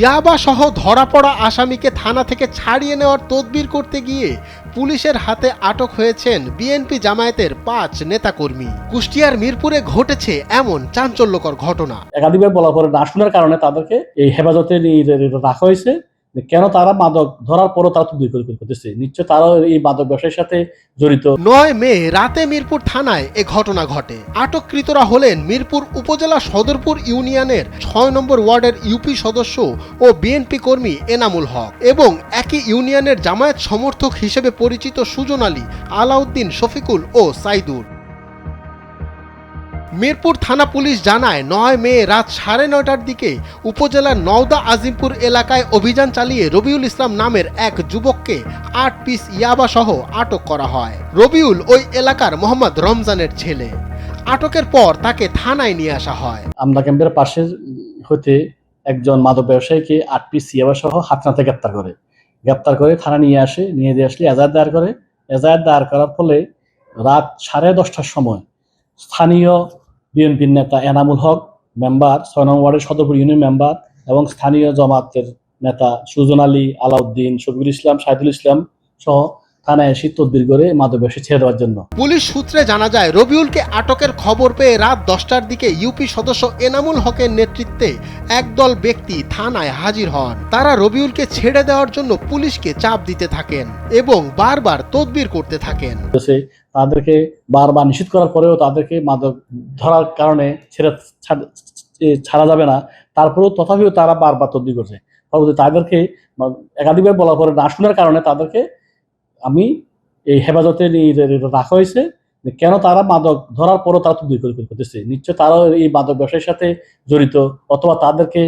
ইয়াবা সহ ধরা পড়া আসামিকে থানা থেকে ছাড়িয়ে নেওয়ার তদবির করতে গিয়ে পুলিশের হাতে আটক হয়েছেন বিএনপি জামায়াতের ৫ নেতাকর্মী। কুষ্টিয়ার মিরপুরে ঘটেছে এমন চাঞ্চল্যকর ঘটনা। একাধিকবার বলা পরে না শোনার কারণে তাদেরকে এই হেফাজতে রাখা হয়েছে। কেন তারা মাদক ধরার পরও তারা তদবির করতেছে, নিশ্চয় তারাও এই মাদক ব্যবসার সাথে জড়িত। ৯ মে রাতে মিরপুর থানায় এ ঘটনা ঘটে। আটককৃতরা হলেন মিরপুর উপজেলা সদরপুর ইউনিয়নের ৬ নম্বর ওয়ার্ডের ইউপি সদস্য ও বিএনপি কর্মী এনামুল হক এবং একই ইউনিয়নের জামায়াত সমর্থক হিসেবে পরিচিত সুজন আলী, আলাউদ্দিন, শফিকুল ও সাইদুর। মিরপুর থানা পুলিশ জানায় ৯ মে রাত ৯:৩০টার দিকে উপজেলার নওদা আজিমপুর এলাকায় অভিযান চালিয়ে রবিউল ইসলাম নামের এক যুবককে ৮ পিস ইয়াবা সহ আটক করা হয়। রবিউল ওই এলাকার মোহাম্মদ রমজানের ছেলে। আটকের পর তাকে থানায় নিয়ে আসা হয়। আমলা ক্যাম্পের পাশে হতে একজন মাদক ব্যবসায়ীকে ৮ পিস ইয়াবা সহ হাতনাতে গ্রেপ্তার করে থানা নিয়ে আসে। নিয়ে আসলে এজাহার দায়ের করে। এজাহার দায়ের করার ফলে রাত 10:30টার সময় স্থানীয় বিএনপির নেতা এনামুল হক মেম্বার, ৬ নং ওয়ার্ডের সদরপুর ইউনিয়ন মেম্বার এবং স্থানীয় জামায়াতের নেতা সুজন আলী, আলাউদ্দিন, শফিকুল ইসলাম, সাইদুল ইসলাম সহ থানায় এসে তদবির করে মাদক ব্যবসা ছেড়ে দেওয়ার জন্য। পুলিশ সূত্রে জানা যায় রবিউলকে আটকের খবর পেয়ে রাত 10টার দিকে ইউপি সদস্য এনামুল হকের নেতৃত্বে একদল ব্যক্তি থানায় হাজির হন। তারা রবিউলকে ছেড়ে দেওয়ার জন্য পুলিশকে চাপ দিতে থাকেন এবং বারবার তদবির করতে থাকেন। তাদেরকে বারবার নিষেধ করার পরেও তাদেরকে মাদক ধরার কারণে ছাড়া যাবে না, তারপরেও তথাপিও তারা বারবার তদবির করছে। তাদেরকে একাধিকবার বলার পরে না শোনার কারণে তাদেরকে আমি এই হেফাজতে রাখা হয়েছে। কেন তারা মাদক ধরার পরও তারা তদবির করতেছে, নিশ্চয় তারাও এই মাদক ব্যবসার সাথে জড়িত অথবা তাদেরকে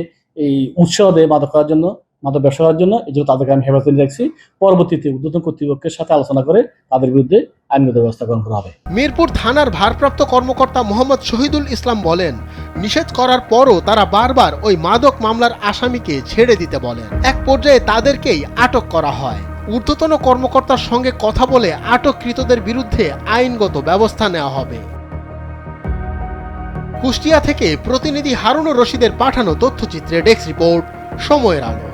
এই উৎসাহ দেয় মাদক ব্যবসা করার জন্য। এই জন্য তাদেরকে আমি হেফাজতে রাখছি। পরবর্তীতে ঊর্ধ্বতন কর্তৃপক্ষের সাথে আলোচনা করে তাদের বিরুদ্ধে আইনগত ব্যবস্থা গ্রহণ করা হবে। মিরপুর থানার ভারপ্রাপ্ত কর্মকর্তা মোহাম্মদ শহীদুল ইসলাম বলেন, নিষেধ করার পরও তারা বারবার ওই মাদক মামলার আসামিকে ছেড়ে দিতে বলেন। এক পর্যায়ে তাদেরকেই আটক করা হয়। ঊর্ধ্বতন কর্মকর্তার সঙ্গে কথা বলে আটককৃতদের বিরুদ্ধে আইনগত ব্যবস্থা নেওয়া হবে। কুষ্টিয়া থেকে প্রতিনিধি হারুনুর রশিদের পাঠানো তথ্যচিত্রে ডেস্ক রিপোর্ট, সময়ের আলো।